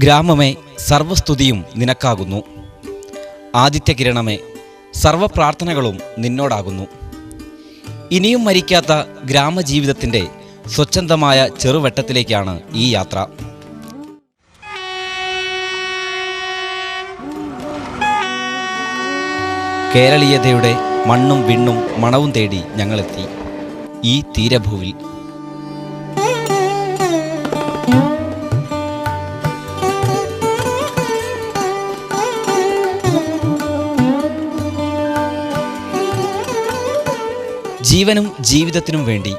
ഗ്രാമമേ, സർവസ്തുതിയും നിനക്കാകുന്നു. ആദിത്യകിരണമേ, സർവപ്രാർത്ഥനകളും നിന്നോടാകുന്നു. ഇനിയും മരിക്കാത്ത ഗ്രാമജീവിതത്തിൻ്റെ സ്വച്ഛന്തമായ ചെറുവെട്ടത്തിലേക്കാണ് ഈ യാത്ര. കേരളീയതയുടെ മണ്ണും വിണ്ണും മണവും തേടി ഞങ്ങളെത്തി ഈ തീരഭൂവിൽ. ജീവനും ജീവിതത്തിനും വേണ്ടി,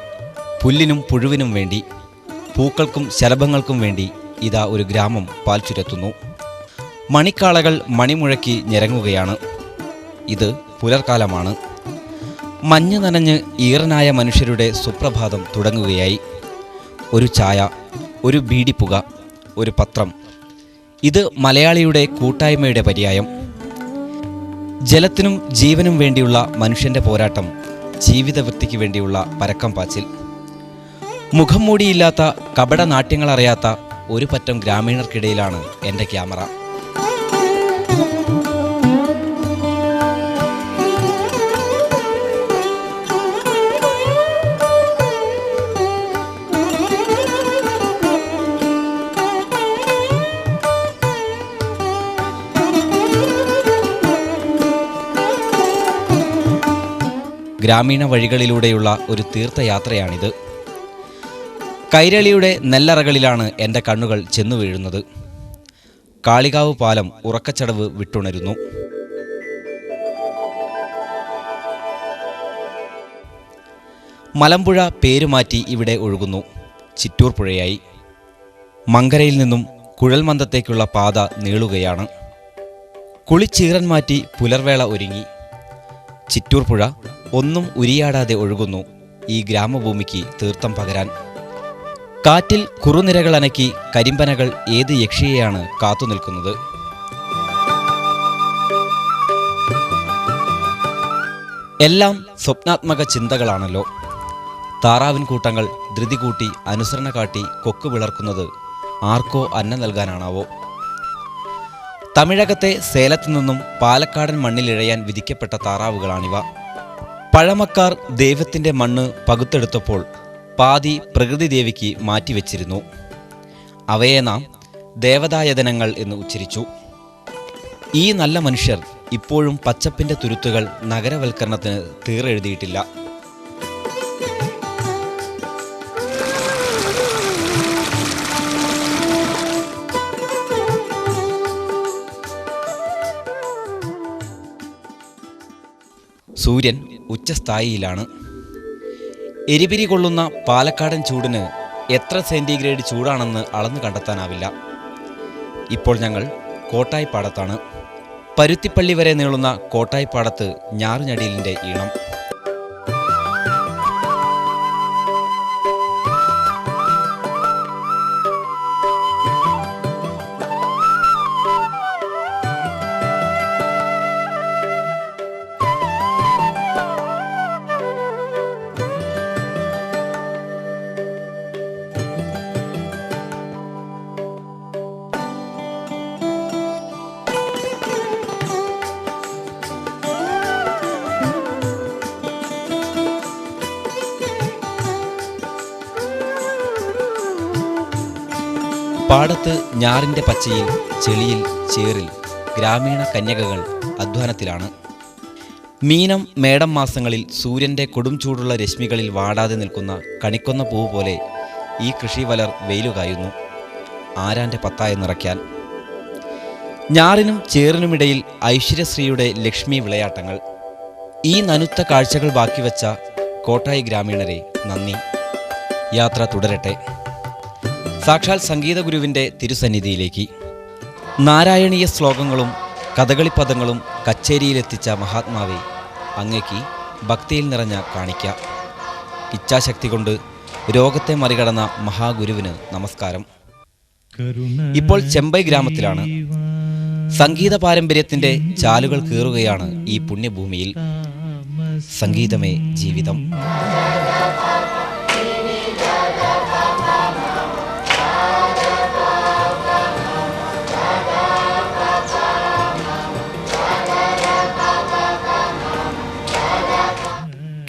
പുല്ലിനും പുഴുവിനും വേണ്ടി, പൂക്കൾക്കും ശലഭങ്ങൾക്കും വേണ്ടി ഇതാ ഒരു ഗ്രാമം പാൽ ചുരത്തുന്നു. മണിക്കാളകൾ മണിമുഴക്കി ഞെരങ്ങുകയാണ്. ഇത് പുലർക്കാലമാണ്. മഞ്ഞ് നനഞ്ഞ് ഈറനായ മനുഷ്യരുടെ സുപ്രഭാതം തുടങ്ങുകയായി. ഒരു ചായ, ഒരു ബീഡിപ്പുക, ഒരു പത്രം. ഇത് മലയാളിയുടെ കൂട്ടായ്മയുടെ പര്യായം. ജലത്തിനും ജീവനും വേണ്ടിയുള്ള മനുഷ്യൻ്റെ പോരാട്ടം, ജീവിതവൃത്തിക്ക് വേണ്ടിയുള്ള പരക്കം പാച്ചിൽ. മുഖം മൂടിയില്ലാത്ത കപടനാട്യങ്ങളറിയാത്ത ഒരു പറ്റം ഗ്രാമീണർക്കിടയിലാണ് എൻ്റെ ക്യാമറ. ഗ്രാമീണ വഴികളിലൂടെയുള്ള ഒരു തീർത്ഥയാത്രയാണിത്. കൈരളിയുടെ നെല്ലറകളിലാണ് എൻ്റെ കണ്ണുകൾ ചെന്നു വീഴുന്നത്. കാളികാവ് പാലം ഉറക്കച്ചടവ് വിട്ടുണരുന്നു. മലമ്പുഴ പേരുമാറ്റി ഇവിടെ ഒഴുകുന്നു. ചിറ്റൂർ പുഴയായി. മങ്കരയിൽ നിന്നും കുഴൽമന്ദത്തേക്കുള്ള പാത നീളുകയാണ്. കുളിച്ചീറൻ മാറ്റി പുലർവേള ഒരുങ്ങി. ചിറ്റൂർ പുഴ ഒന്നും ഉരിയാടാതെ ഒഴുകുന്നു ഈ ഗ്രാമഭൂമിക്ക് തീർത്ഥം പകരാൻ. കാറ്റിൽ കുറുനിരകൾ അനക്കി കരിമ്പനകൾ ഏത് യക്ഷിയെയാണ് കാത്തുനിൽക്കുന്നത്? എല്ലാം സ്വപ്നാത്മക ചിന്തകളാണല്ലോ. താറാവിൻ കൂട്ടങ്ങൾ ധൃതി കൂട്ടി അനുസരണ കാട്ടി കൊക്ക് വിളർക്കുന്നത് ആർക്കോ അന്നം നൽകാനാണാവോ? തമിഴകത്തെ സേലത്തു നിന്നും പാലക്കാടൻ മണ്ണിലിഴയാൻ വിധിക്കപ്പെട്ട താറാവുകളാണിവ. പഴമക്കാർ ദൈവത്തിൻ്റെ മണ്ണ് പകുത്തെടുത്തപ്പോൾ പാതി പ്രകൃതി ദേവിക്ക് മാറ്റിവെച്ചിരുന്നു. അവയെ നാം ദേവതായതനങ്ങൾ എന്ന് ഉച്ചരിച്ചു. ഈ നല്ല മനുഷ്യർ ഇപ്പോഴും പച്ചപ്പിൻ്റെ തുരുത്തുകൾ നഗരവൽക്കരണത്തിന് തീറെഴുതിയിട്ടില്ല. സൂര്യൻ ഉച്ചസ്ഥായിയിലാണ്. എരിപിരി കൊള്ളുന്ന പാലക്കാടൻ ചൂടിന് എത്ര സെൻറ്റിഗ്രേഡ് ചൂടാണെന്ന് അളന്നു കണ്ടെത്താനാവില്ല. ഇപ്പോൾ ഞങ്ങൾ കോട്ടായിപ്പാടത്താണ്. പരുത്തിപ്പള്ളി വരെ നീളുന്ന കോട്ടായിപ്പാടത്ത് ഞാറുഞടിയിലിൻ്റെ ഈണം. പാടത്ത് ഞാറിൻ്റെ പച്ചയിൽ, ചെളിയിൽ, ചേറിൽ ഗ്രാമീണ കന്യകകൾ അധ്വാനത്തിലാണ്. മീനം മേടം മാസങ്ങളിൽ സൂര്യൻ്റെ കൊടും ചൂടുള്ള രശ്മികളിൽ വാടാതെ നിൽക്കുന്ന കണിക്കൊന്ന പൂവ് പോലെ ഈ കൃഷിവലർ വെയിലുകായുന്നു ആരാൻ്റെ പത്തായം നിറയ്ക്കാൻ. ഞാറിനും ചേറിനുമിടയിൽ ഐശ്വര്യശ്രീയുടെ ലക്ഷ്മി വിളയാട്ടങ്ങൾ. ഈ നനുത്ത കാഴ്ചകൾ ബാക്കിവെച്ച കോട്ടായി ഗ്രാമീണരെ നന്ദി. യാത്ര തുടരട്ടെ. സാക്ഷാൽ സംഗീതഗുരുവിൻ്റെ തിരുസന്നിധിയിലേക്ക്. നാരായണീയ ശ്ലോകങ്ങളും കഥകളിപ്പദങ്ങളും കച്ചേരിയിലെത്തിച്ച മഹാത്മാവെ, അങ്ങേക്ക് ഭക്തിയിൽ നിറഞ്ഞ കാണിക്ക. ഇച്ഛാശക്തി കൊണ്ട് രോഗത്തെ മറികടന്ന മഹാഗുരുവിന് നമസ്കാരം. ഇപ്പോൾ ചെമ്പൈ ഗ്രാമത്തിലാണ്. സംഗീത പാരമ്പര്യത്തിൻ്റെ ചാലുകൾ കീറുകയാണ് ഈ പുണ്യഭൂമിയിൽ. സംഗീതമേ ജീവിതം.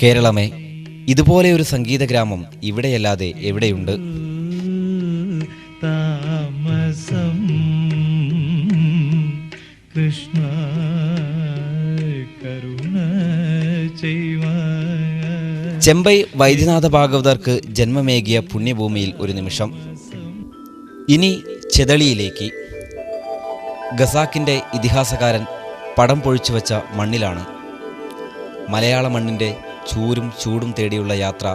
കേരളമേ, ഇതുപോലെ ഒരു സംഗീത ഗ്രാമം ഇവിടെയല്ലാതെ എവിടെയുണ്ട്? താമസം കൃഷ്ണ കരുണ ചെമ്പൈ വൈദ്യനാഥ ഭാഗവതർക്ക് ജന്മമേകിയ പുണ്യഭൂമിയിൽ ഒരു നിമിഷം. ഇനി ചെതളിയിലേക്ക്. ഖസാക്കിൻ്റെ ഇതിഹാസകാരൻ പടം പൊഴിച്ചു വച്ച മണ്ണിലാണ്. മലയാള മണ്ണിൻ്റെ ചൂരും ചൂടും തേടിയുള്ള യാത്ര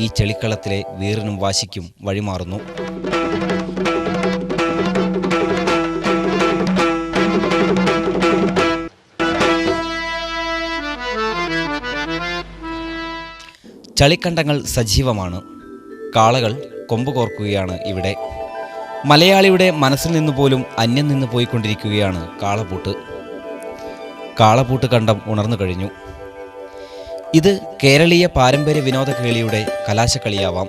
ഈ ചെളിക്കളത്തിലെ വീറിനും വാശിക്കും വഴിമാറുന്നു. ചളിക്കണ്ടങ്ങൾ സജീവമാണ്. കാളകൾ കൊമ്പ് കോർക്കുകയാണ് ഇവിടെ. മലയാളിയുടെ മനസ്സിൽ നിന്ന് പോലും അന്യം നിന്ന് പോയിക്കൊണ്ടിരിക്കുകയാണ് കാളപൂട്ട്. കാളപൂട്ട് കണ്ടം ഉണർന്നു കഴിഞ്ഞു. ഇത് കേരളീയ പാരമ്പര്യ വിനോദ കേളിയുടെ കലാശക്കളിയാവാം.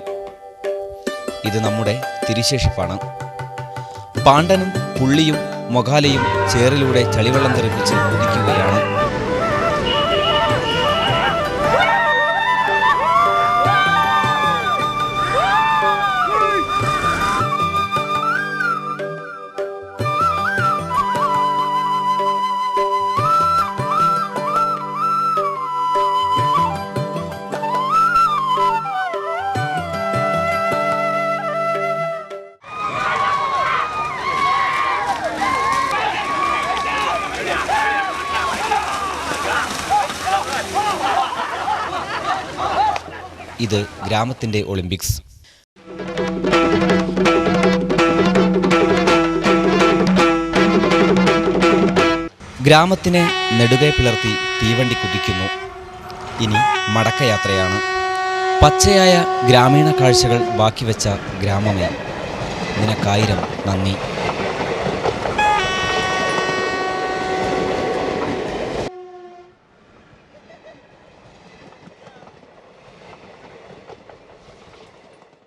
ഇത് നമ്മുടെ തിരിശേഷിപ്പാണ്. പാണ്ഡനും പുള്ളിയും മൊഗാലയും ചേറിലൂടെ ചളിവെള്ളം തെറിപ്പിച്ച് കുതിക്കുകയാണ്. ഇത് ഗ്രാമത്തിൻ്റെ ഒളിമ്പിക്സ്. ഗ്രാമത്തിനെ നെടുകെ പിളർത്തി തീവണ്ടി കുതിക്കുന്നു. ഇനി മടക്കയാത്രയാണ്. പച്ചയായ ഗ്രാമീണ കാഴ്ചകൾ ബാക്കി വെച്ച ഗ്രാമമേ, നിനക്കായിരം നന്ദി.